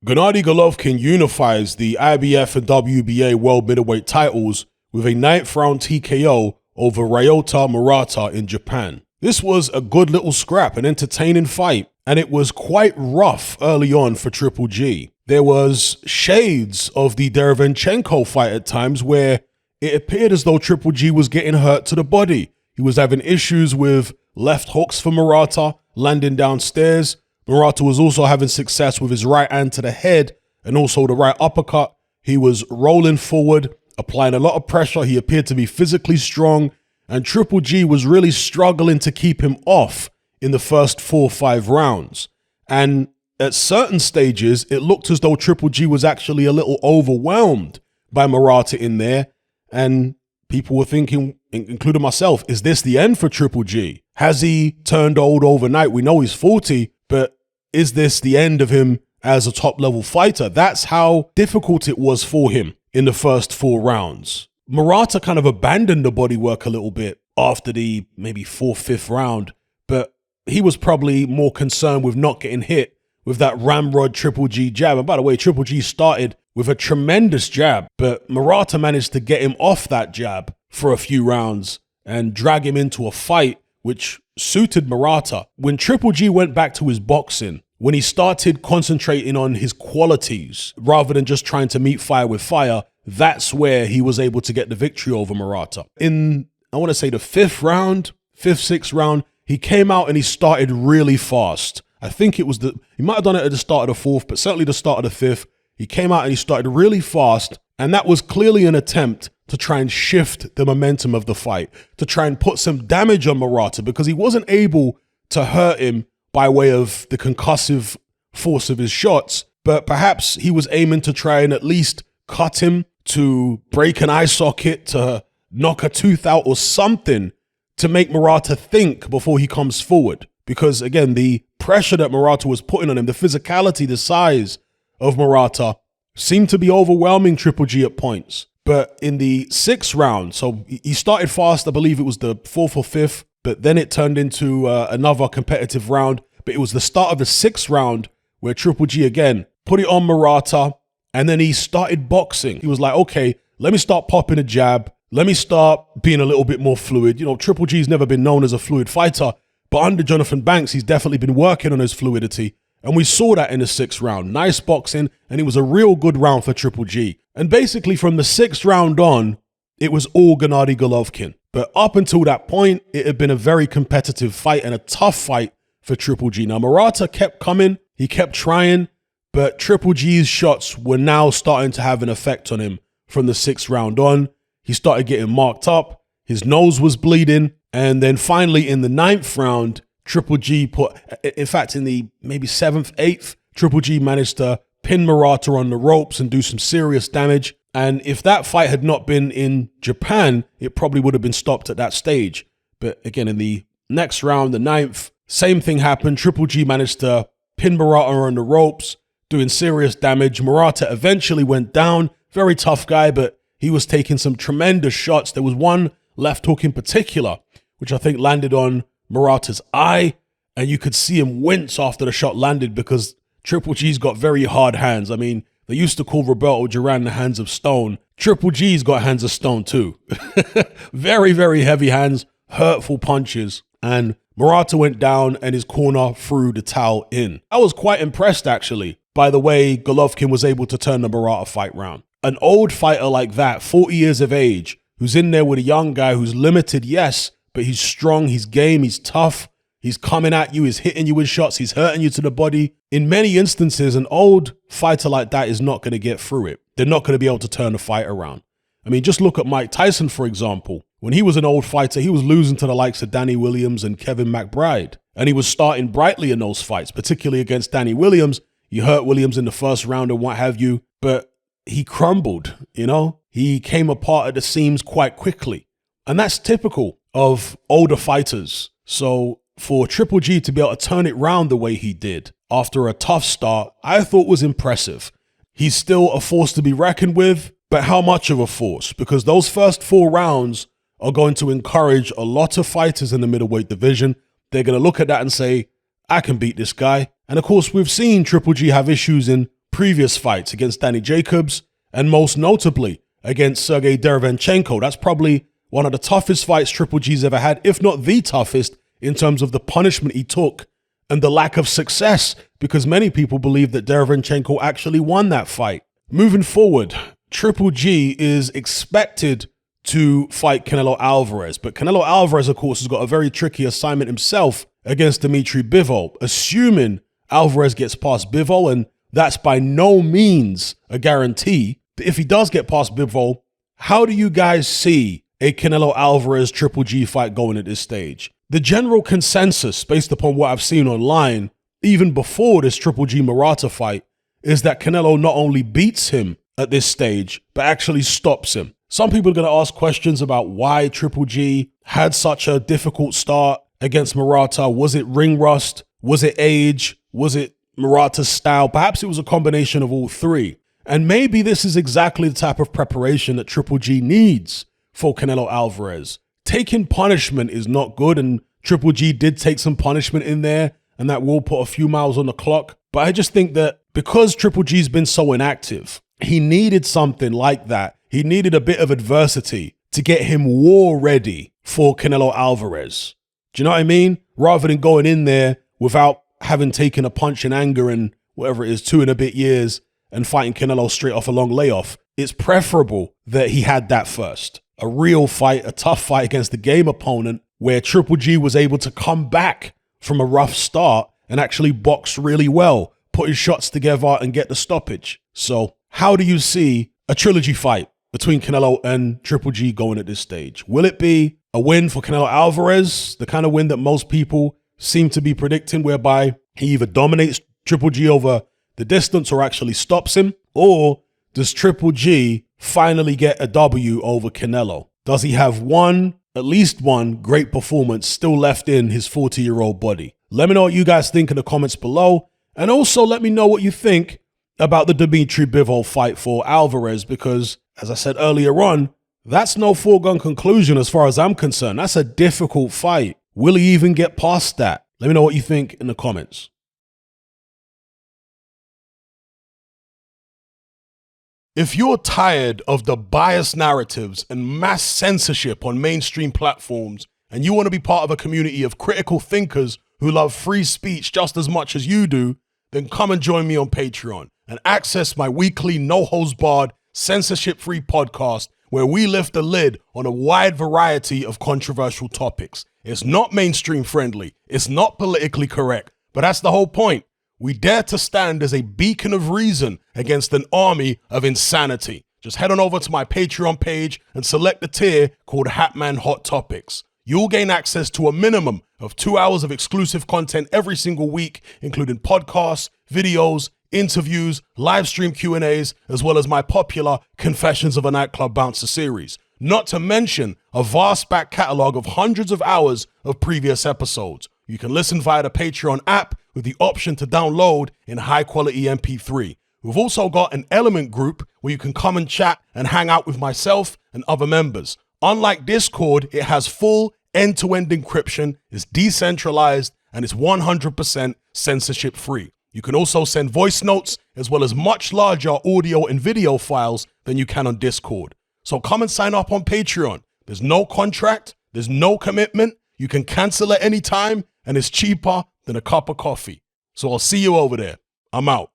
Gennady Golovkin unifies the IBF and WBA world middleweight titles with a 9th round TKO over Ryota Murata in Japan. This was a good little scrap, an entertaining fight, and it was quite rough early on for Triple G. There was shades of the Derevyanchenko fight at times where it appeared as though Triple G was getting hurt to the body. He was having issues with left hooks for Murata, landing downstairs. Murata was also having success with his right hand to the head and also the right uppercut. He was rolling forward, applying a lot of pressure. He appeared to be physically strong, and Triple G was really struggling to keep him off in the first 4 or 5 rounds. And at certain stages, it looked as though Triple G was actually a little overwhelmed by Murata in there. And people were thinking, including myself, is this the end for Triple G? Has he turned old overnight? We know he's 40, but is this the end of him as a top-level fighter? That's how difficult it was for him in the first 4 rounds. Murata kind of abandoned the bodywork a little bit after the maybe 4th, 5th round, but he was probably more concerned with not getting hit with that ramrod Triple G jab. And by the way, Triple G started with a tremendous jab, but Murata managed to get him off that jab for a few rounds and drag him into a fight which suited Murata. When Triple G went back to his boxing, when he started concentrating on his qualities rather than just trying to meet fire with fire, that's where he was able to get the victory over Murata. In, I want to say the 5th round, 5th, 6th round, he came out and he started really fast. I think he might have done it at the start of the 4th, but certainly the start of the 5th. He came out and he started really fast, and that was clearly an attempt to try and shift the momentum of the fight, to try and put some damage on Murata, because he wasn't able to hurt him by way of the concussive force of his shots, but perhaps he was aiming to try and at least cut him, to break an eye socket, to knock a tooth out or something to make Murata think before he comes forward. Because again, the pressure that Murata was putting on him, the physicality, the size of Murata seemed to be overwhelming Triple G at points. But in the 6th round, so he started fast, I believe it was the 4th or 5th, but then it turned into another competitive round. But it was the start of the 6th round where Triple G again put it on Murata, and then he started boxing. He was like, okay, let me start popping a jab. Let me start being a little bit more fluid. You know, Triple G's never been known as a fluid fighter, but under Jonathan Banks, he's definitely been working on his fluidity. And we saw that in the 6th round. Nice boxing, and it was a real good round for Triple G. And basically from the 6th round on, it was all Gennady Golovkin. But up until that point, it had been a very competitive fight and a tough fight for Triple G. Now, Murata kept coming, he kept trying, but Triple G's shots were now starting to have an effect on him from the 6th round on. He started getting marked up, his nose was bleeding, and then finally in the 9th round, Triple G in fact, in the maybe 7th, 8th, Triple G managed to pin Murata on the ropes and do some serious damage. And if that fight had not been in Japan, it probably would have been stopped at that stage. But again, in the next round, the 9th, same thing happened. Triple G managed to pin Murata on the ropes, doing serious damage. Murata eventually went down. Very tough guy, but he was taking some tremendous shots. There was one left hook in particular, which I think landed on Murata's eye, and you could see him wince after the shot landed because Triple G's got very hard hands. I mean, they used to call Roberto Duran the hands of stone. Triple G's got hands of stone too. Very, very heavy hands, hurtful punches, and Murata went down and his corner threw the towel in. I was quite impressed actually by the way Golovkin was able to turn the Murata fight round. An old fighter like that, 40 years of age, who's in there with a young guy who's limited, yes, but he's strong, he's game, he's tough, he's coming at you, he's hitting you with shots, he's hurting you to the body. In many instances, an old fighter like that is not going to get through it. They're not going to be able to turn the fight around. I mean, just look at Mike Tyson, for example. When he was an old fighter, he was losing to the likes of Danny Williams and Kevin McBride. And he was starting brightly in those fights, particularly against Danny Williams. He hurt Williams in the first round and what have you, but he crumbled, you know? He came apart at the seams quite quickly. And that's typical of older fighters. So for Triple G to be able to turn it round the way he did after a tough start, I thought was impressive. He's still a force to be reckoned with, but how much of a force? Because those first 4 rounds are going to encourage a lot of fighters in the middleweight division. They're going to look at that and say, I can beat this guy. And of course, we've seen Triple G have issues in previous fights against Danny Jacobs and most notably against Sergey Derevyanchenko. That's probably one of the toughest fights Triple G's ever had, if not the toughest, in terms of the punishment he took and the lack of success, because many people believe that Derevyanchenko actually won that fight. Moving forward, Triple G is expected to fight Canelo Alvarez, but Canelo Alvarez, of course, has got a very tricky assignment himself against Dmitry Bivol, assuming Alvarez gets past Bivol, and that's by no means a guarantee. If he does get past Bivol, how do you guys see a Canelo Alvarez Triple G fight going at this stage? The general consensus, based upon what I've seen online, even before this Triple G Murata fight, is that Canelo not only beats him at this stage, but actually stops him. Some people are going to ask questions about why Triple G had such a difficult start against Murata. Was it ring rust? Was it age? Was it Murata's style? Perhaps it was a combination of all three. And maybe this is exactly the type of preparation that Triple G needs for Canelo Alvarez. Taking punishment is not good, and Triple G did take some punishment in there, and that will put a few miles on the clock. But I just think that because Triple G's been so inactive, he needed something like that. He needed a bit of adversity to get him war ready for Canelo Alvarez. Do you know what I mean? Rather than going in there without having taken a punch in anger in whatever it is, 2 and a bit years, and fighting Canelo straight off a long layoff, it's preferable that he had that first. A real fight, a tough fight against the game opponent where Triple G was able to come back from a rough start and actually box really well, put his shots together and get the stoppage. So how do you see a trilogy fight between Canelo and Triple G going at this stage? Will it be a win for Canelo Alvarez, the kind of win that most people seem to be predicting, whereby he either dominates Triple G over the distance or actually stops him? Or does Triple G finally get a W over Canelo? Does he have at least one great performance still left in his 40-year-old body? Let me know what you guys think in the comments below. And also let me know what you think about the Dmitry Bivol fight for Alvarez, because as I said earlier on, that's no foregone conclusion as far as I'm concerned. That's a difficult fight. Will he even get past that? Let me know what you think in the comments. If you're tired of the biased narratives and mass censorship on mainstream platforms, and you want to be part of a community of critical thinkers who love free speech just as much as you do, then come and join me on Patreon and access my weekly no-holds-barred, censorship-free podcast where we lift the lid on a wide variety of controversial topics. It's not mainstream friendly, it's not politically correct, but that's the whole point. We dare to stand as a beacon of reason against an army of insanity. Just head on over to my Patreon page and select the tier called Hatman Hot Topics. You'll gain access to a minimum of 2 hours of exclusive content every single week, including podcasts, videos, interviews, live stream Q&As, as well as my popular Confessions of a Nightclub Bouncer series. Not to mention a vast back catalog of hundreds of hours of previous episodes. You can listen via the Patreon app with the option to download in high quality MP3. We've also got an Element group where you can come and chat and hang out with myself and other members. Unlike Discord, it has full end-to-end encryption, is decentralized, and is 100% censorship free. You can also send voice notes as well as much larger audio and video files than you can on Discord. So come and sign up on Patreon. There's no contract, there's no commitment. You can cancel at any time, and it's cheaper than a cup of coffee. So I'll see you over there. I'm out.